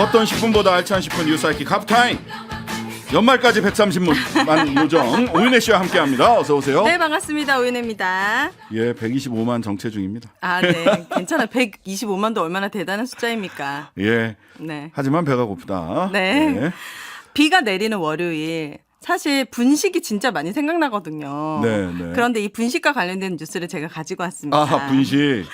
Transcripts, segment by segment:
그 어떤 10분보다 알찬 10분 뉴스하이키 갑타임. 연말까지 130만 요정 오윤혜 씨와 함께합니다. 어서 오세요. 네, 반갑습니다. 오윤혜입니다. 예, 125만 정체 중입니다. 아, 네. 괜찮아. 125만도 얼마나 대단한 숫자입니까? 예. 네. 하지만 배가 고프다. 네. 예. 비가 내리는 월요일. 사실 분식이 진짜 많이 생각나거든요. 네, 네. 그런데 이 분식과 관련된 뉴스를 제가 가지고 왔습니다. 아, 분식.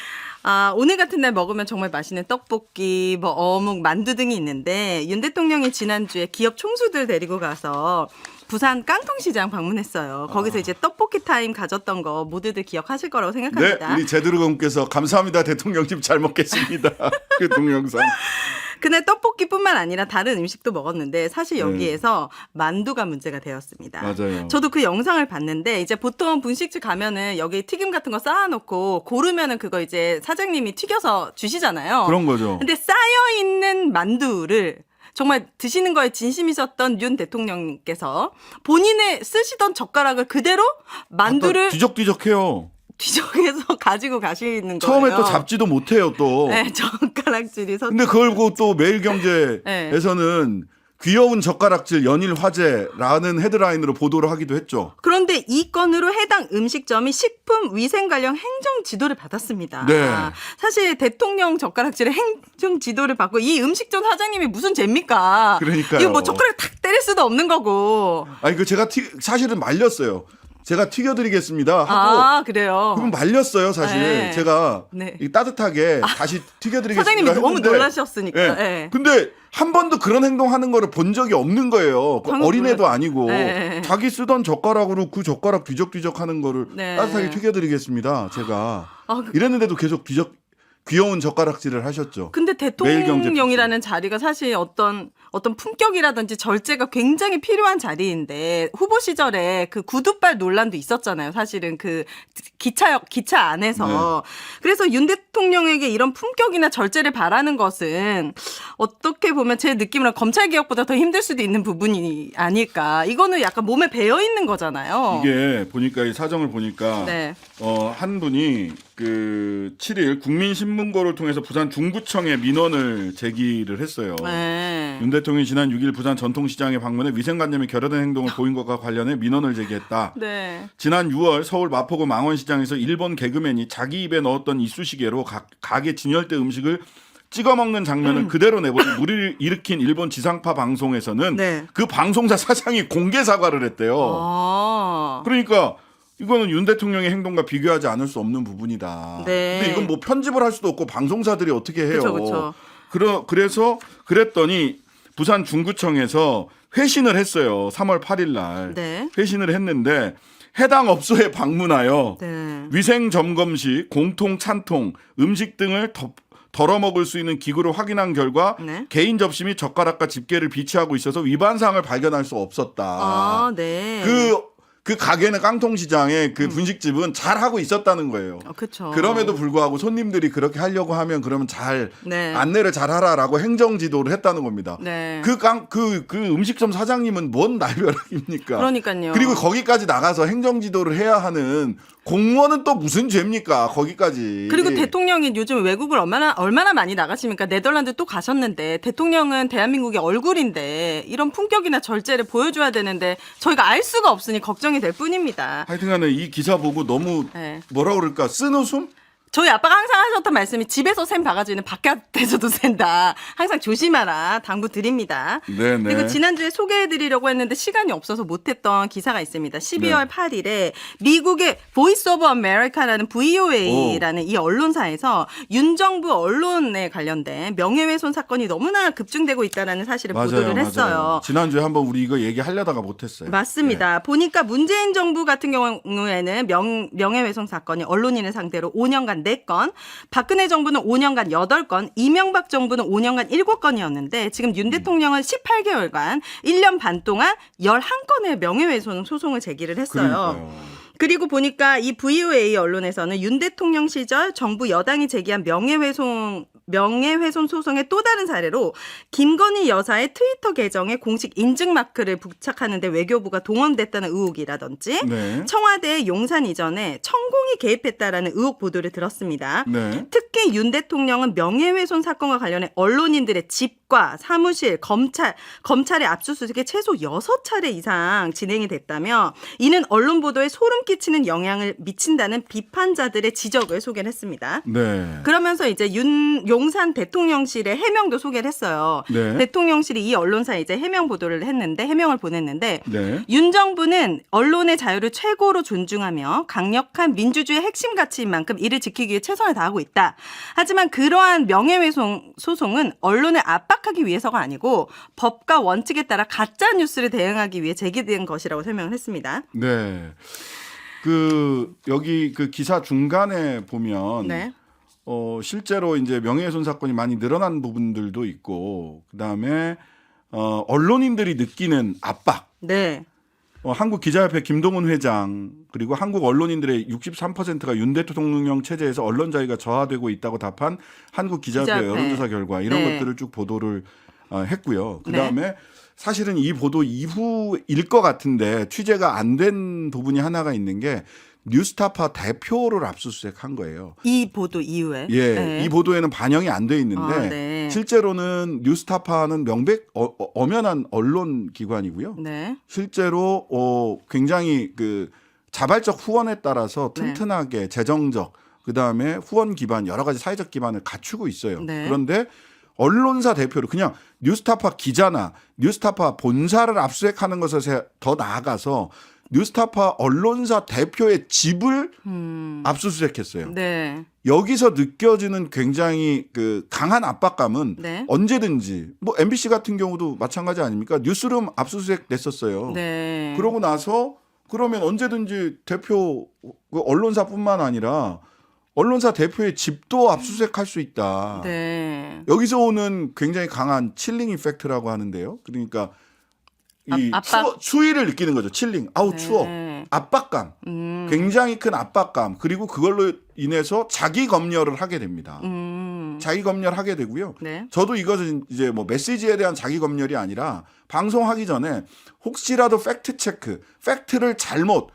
아, 오늘 같은 날 먹으면 정말 맛있는 떡볶이, 뭐 어묵, 만두 등이 있는데 윤 대통령이 지난주에 기업 총수들 데리고 가서 부산 깡통시장 방문했어요. 거기서 이제 떡볶이 타임 가졌던 거 모두들 기억하실 거라고 네, 생각합니다. 우리 제드르공께서 감사합니다 대통령님 잘 먹겠습니다. 그 동영상. 그날 떡볶이뿐만 아니라 다른 음식도 먹었는데 사실 여기에서 만두가 문제가 되었습니다. 맞아요. 저도 그 영상을 봤는데 이제 보통 분식집 가면은 여기 튀김 같은 거 쌓아놓고 고르면은 그거 이제 사장님이 튀겨서 주시잖아요. 그런 거죠. 근데 쌓여 있는 만두를 정말 드시는 거에 진심이셨던 윤 대통령께서 본인의 쓰시던 젓가락을 그대로 만두를 뒤적뒤적해요. 뒤적해서 가지고 가시는 거예요. 처음에 또 잡지도 못해요 또. 네, 젓가락질이 서. 근데 그걸 보고 또 매일경제에서는 귀여운 젓가락질 연일 화제라는 헤드라인으로 보도를 하기도 했죠. 그런데 이 건으로 해당 음식점이 식품 위생 관련 행정 지도를 받았습니다. 네. 사실 대통령 젓가락질의 행정 지도를 받고 이 음식점 사장님이 무슨 죄입니까? 그러니까요. 이거 뭐 젓가락 탁 때릴 수도 없는 거고. 아니 그 제가 사실은 말렸어요. 제가 튀겨드리겠습니다 하고. 아, 그래요. 그럼 말렸어요 사실. 네. 제가 네. 따뜻하게 다시 튀겨드리겠습니다. 사장님이 너무 했는데, 놀라셨으니까. 예. 네. 근데 한 번도 그런 행동하는 거를 본 적이 없는 거예요. 그 방금 어린애도 놀랐- 아니고 네. 자기 쓰던 젓가락으로 그 젓가락 뒤적뒤적 하는 거를 네. 따뜻하게 튀겨드리겠습니다. 제가 아, 이랬는데도 계속 귀여운 젓가락질을 하셨죠. 근데 매일경제 대통령이라는 자리가 사실 어떤 품격이라든지 절제가 굉장히 필요한 자리인데 후보 시절에 그 구두발 논란도 있었잖아요. 사실은 그 기차 안에서. 그래서 윤 대통령에게 이런 품격이나 절제를 바라는 것은 어떻게 보면 제 느낌으로 검찰 개혁보다 더 힘들 수도 있는 부분이 아닐까. 이거는 약간 몸에 배어 있는 거잖아요. 이게 보니까 이 사정을 보니까 네. 한 분이 그 7일 국민신문고를 통해서 부산 중구청에 민원을 제기를 했어요. 네. 윤 대통령이 지난 6일 부산 전통시장에 방문해 위생관념이 결여된 행동을 보인 것과 관련해 민원을 제기했다. 네. 지난 6월 서울 마포구 망원시장에서 일본 개그맨이 자기 입에 넣었던 이쑤시개로 가게 진열대 음식을 찍어 먹는 장면을 그대로 내버려 무리를 일으킨 일본 지상파 방송에서는 네. 그 방송사 사장이 공개 사과를 했대요. 아. 그러니까 이거는 윤 대통령의 행동과 비교하지 않을 수 없는 부분이다. 네. 근데 이건 뭐 편집을 할 수도 없고 방송사들이 어떻게 해요. 그쵸. 그래서 그랬더니 부산 중구청에서 회신을 했어요. 3월 8일 날. 네. 회신을 했는데 해당 업소에 방문하여 네. 위생 점검 시 공통 찬통, 음식 등을 덜어 먹을 수 있는 기구를 확인한 결과 네. 개인 접시 및 젓가락과 집게를 비치하고 있어서 위반 사항을 발견할 수 없었다. 아, 네. 그 가게는 깡통시장에 그 분식집은 잘 하고 있었다는 거예요. 그렇죠. 그럼에도 불구하고 손님들이 그렇게 하려고 하면 그러면 잘 네. 안내를 잘 하라라고 행정 지도를 했다는 겁니다. 네. 그 음식점 사장님은 뭔 날벼락입니까? 그러니까요. 그리고 거기까지 나가서 행정 지도를 해야 하는 공무원은 또 무슨 죄입니까? 거기까지. 그리고 대통령이 요즘 외국을 얼마나 많이 나가십니까? 네덜란드 또 가셨는데 대통령은 대한민국의 얼굴인데 이런 품격이나 절제를 보여줘야 되는데 저희가 알 수가 없으니 걱정이 될 뿐입니다. 하여튼간에 이 기사 보고 너무 네. 뭐라 그럴까 쓴웃음? 저희 아빠가 항상 하셨던 말씀이 집에서 샌 바가지는 바깥에서도 샌다. 항상 조심하라. 당부 드립니다. 네네. 그리고 지난주에 소개해드리려고 했는데 시간이 없어서 못했던 기사가 있습니다. 12월 8일에 미국의 보이스 오브 아메리카라는 VOA라는 이 언론사에서 윤 정부 언론에 관련된 명예훼손 사건이 너무나 급증되고 있다는 사실을 보도를 했어요. 지난주에 한번 우리 이거 얘기하려다가 못했어요. 맞습니다. 보니까 문재인 정부 같은 경우에는 명예훼손 사건이 언론인을 상대로 5년간 4건, 박근혜 정부는 5년간 8건, 이명박 정부는 5년간 7건이었는데 지금 윤 대통령은 18개월간 1년 반 동안 11건의 명예훼손 소송을 제기를 했어요. 그러니까요. 그리고 보니까 이 VOA 언론에서는 윤 대통령 시절 정부 여당이 제기한 명예훼손 소송의 또 다른 사례로 김건희 여사의 트위터 계정에 공식 인증 마크를 부착하는데 외교부가 동원됐다는 의혹이라든지 네. 청와대 용산 이전에 청공이 개입했다라는 의혹 보도를 들었습니다. 네. 특히 윤 대통령은 명예훼손 사건과 관련해 언론인들의 집과 사무실, 검찰의 압수수색이 최소 6차례 이상 진행이 됐다며 이는 언론 보도에 소름 끼치는 영향을 미친다는 비판자들의 지적을 소개를 했습니다. 네. 그러면서 이제 용산 대통령실의 해명도 소개를 했어요. 네. 대통령실이 이 언론사에 이제 해명을 보냈는데 네. 윤 정부는 언론의 자유를 최고로 존중하며 강력한 민주주의 핵심 가치인 만큼 이를 지키기 위해 최선을 다하고 있다. 하지만 그러한 명예훼손 소송은 언론을 압박하기 위해서가 아니고 법과 원칙에 따라 가짜 뉴스를 대응하기 위해 제기된 것이라고 설명을 했습니다. 네. 여기 그 기사 중간에 보면 네. 실제로 이제 명예훼손 사건이 많이 늘어난 부분들도 있고 그다음에 언론인들이 느끼는 압박. 네. 한국 기자협회 김동훈 회장 그리고 한국 언론인들의 63%가 윤 대통령 체제에서 언론 자유가 저하되고 있다고 답한 한국 기자협회 여론조사 결과 이런 네. 것들을 쭉 보도를 했고요. 그다음에 네. 사실은 이 보도 이후일 것 같은데 취재가 안 된 부분이 하나가 있는 게 뉴스타파 대표를 압수수색한 거예요. 이 보도 이후에. 예, 네. 이 보도에는 반영이 안 돼 있는데 네. 실제로는 뉴스타파는 엄연한 언론 기관이고요. 네. 실제로 굉장히 그 자발적 후원에 따라서 튼튼하게 재정적 그다음에 후원 기반 여러 가지 사회적 기반을 갖추고 있어요. 네. 그런데 언론사 대표를 그냥 뉴스타파 기자나 뉴스타파 본사를 압수수색하는 것에 더 나아가서 뉴스타파 언론사 대표의 집을 압수수색했어요. 네. 여기서 느껴지는 굉장히 그 강한 압박감은 네. 언제든지 뭐 MBC 같은 경우도 마찬가지 아닙니까? 뉴스룸 압수수색 냈었어요. 네. 그러고 나서 그러면 언제든지 대표 그 언론사뿐만 아니라 언론사 대표의 집도 압수수색할 수 있다. 네. 여기서 오는 굉장히 강한 칠링 이펙트라고 하는데요. 그러니까 이 압박. 추위를 느끼는 거죠. 칠링. 아우 네. 추워. 압박감. 굉장히 큰 압박감. 그리고 그걸로 인해서 자기 검열을 하게 됩니다. 자기 검열하게 되고요. 네. 저도 이것은 이제 뭐 메시지에 대한 자기 검열이 아니라 방송하기 전에 혹시라도 팩트 체크, 팩트를 잘못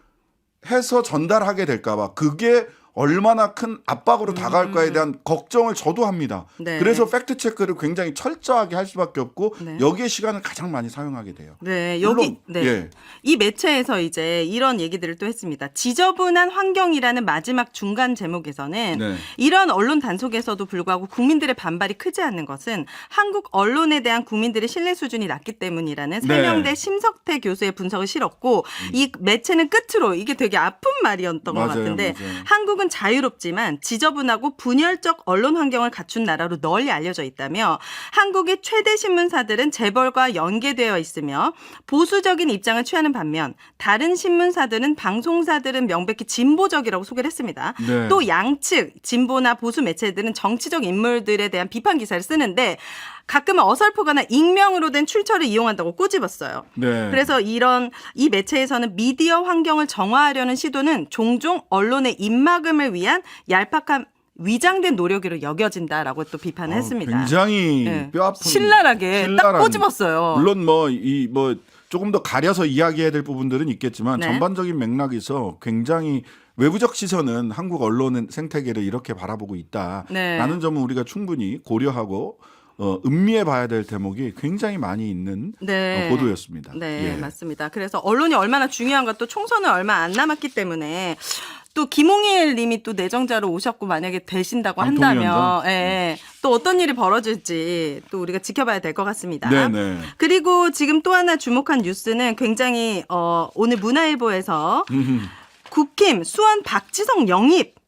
해서 전달하게 될까봐 그게 얼마나 큰 압박으로 다가올까에 대한 걱정을 저도 합니다. 네. 그래서 팩트 체크를 굉장히 철저하게 할 수밖에 없고 네. 여기에 시간을 가장 많이 사용하게 돼요. 네, 물론, 네. 예. 이 매체에서 이제 이런 얘기들을 또 했습니다. 지저분한 환경이라는 마지막 중간 제목에서는 네. 이런 언론 단속에서도 불구하고 국민들의 반발이 크지 않는 것은 한국 언론에 대한 국민들의 신뢰 수준이 낮기 때문이라는 세명대 심석태 교수의 분석을 실었고 이 매체는 끝으로 이게 되게 아픈 말이었던 것 같은데 한국은 자유롭지만 지저분하고 분열적 언론 환경을 갖춘 나라로 널리 알려져 있다며 한국의 최대 신문사들은 재벌과 연계되어 있으며 보수적인 입장을 취하는 반면 다른 신문사들은 방송사들은 명백히 진보적이라고 소개를 했습니다. 네. 또 양측 진보나 보수 매체들은 정치적 인물들에 대한 비판 기사를 쓰는데 가끔은 어설프거나 익명으로 된 출처를 이용한다고 꼬집었어요. 네. 그래서 이 매체에서는 미디어 환경을 정화하려는 시도는 종종 언론의 입막음을 위한 얄팍한 위장된 노력으로 여겨진다라고 또 비판을 했습니다. 굉장히 네. 뼈아픈 신랄하게 딱 꼬집었어요. 물론 뭐 조금 더 가려서 이야기해야 될 부분들은 있겠지만 네. 전반적인 맥락에서 굉장히 외부적 시선은 한국 언론 생태계를 이렇게 바라보고 있다라는 네. 점은 우리가 충분히 고려하고 음미해 봐야 될 대목이 굉장히 많이 있는 네. 보도였습니다. 네, 예. 맞습니다. 그래서 언론이 얼마나 중요한가 또 총선은 얼마 안 남았기 때문에 또 김홍일 님이 또 내정자로 오셨고 만약에 되신다고 한다면 예, 또 어떤 일이 벌어질지 또 우리가 지켜봐야 될 것 같습니다. 네네. 그리고 지금 또 하나 주목한 뉴스는 굉장히 오늘 문화일보에서 국힘 수원 박지성 영입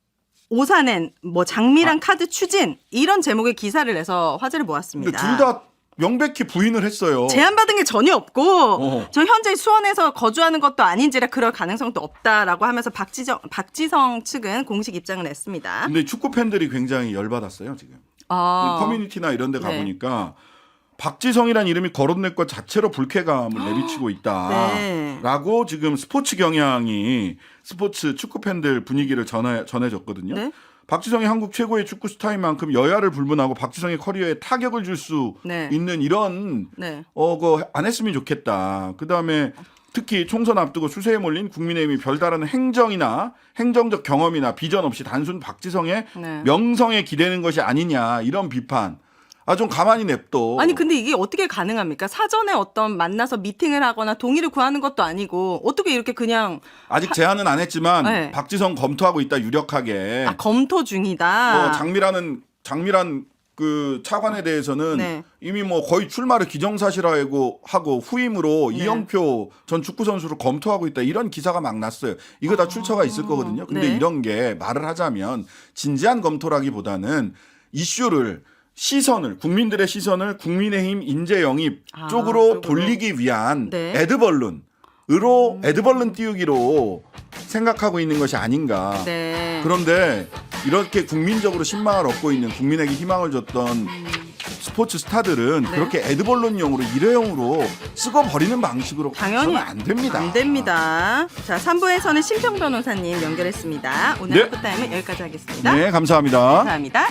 오사낸 뭐 장미랑 카드 추진 이런 제목의 기사를 내서 화제를 모았습니다. 근데 둘 다 명백히 부인을 했어요. 제안받은 게 전혀 없고 저 현재 수원에서 거주하는 것도 아닌지라 그럴 가능성도 없다라고 하면서 박지성 측은 공식 입장을 냈습니다. 근데 축구 팬들이 굉장히 열받았어요 지금. 아. 커뮤니티나 이런 데 네. 가보니까 박지성이라는 이름이 거론될 것 자체로 불쾌감을 내비치고 있다라고 네. 지금 스포츠 경향이 스포츠 축구 팬들 분위기를 전해줬거든요. 네. 박지성이 한국 최고의 축구 스타인 만큼 여야를 불문하고 박지성의 커리어에 타격을 줄 수 네. 있는 이런 네. 그거 안 했으면 좋겠다. 그다음에 특히 총선 앞두고 수세에 몰린 국민의힘이 별다른 행정이나 행정적 경험이나 비전 없이 단순 박지성의 네. 명성에 기대는 것이 아니냐 이런 비판. 좀 가만히 냅둬. 아니 근데 이게 어떻게 가능합니까? 사전에 어떤 만나서 미팅을 하거나 동의를 구하는 것도 아니고 어떻게 이렇게 그냥 아직 제안은 안 했지만 네. 박지성 검토하고 있다 유력하게. 검토 중이다. 장미란 그 차관에 대해서는 네. 이미 뭐 거의 출마를 기정사실화하고 후임으로 네. 이영표 전 축구 선수를 검토하고 있다 이런 기사가 막 났어요. 이거 다 출처가 있을 거거든요. 근데 네. 이런 게 말을 하자면 진지한 검토라기보다는 이슈를 시선을 국민들의 시선을 국민의힘 인재 영입 쪽으로 돌리기 위한 네. 애드벌룬 띄우기로 생각하고 있는 것이 아닌가. 네. 그런데 이렇게 국민적으로 신망을 얻고 있는 국민에게 희망을 줬던 스포츠 스타들은 네. 그렇게 애드벌룬용으로 일회용으로 쓰고 버리는 방식으로 당연히 가서는 안 됩니다. 안 됩니다. 자, 3부에서는 심평 변호사님 연결했습니다. 오늘 네. 하프타임은 여기까지 하겠습니다. 네, 감사합니다. 감사합니다.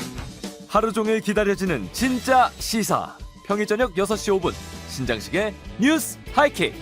하루 종일 기다려지는 진짜 시사. 평일 저녁 6시 5분 신장식의 뉴스 하이킥.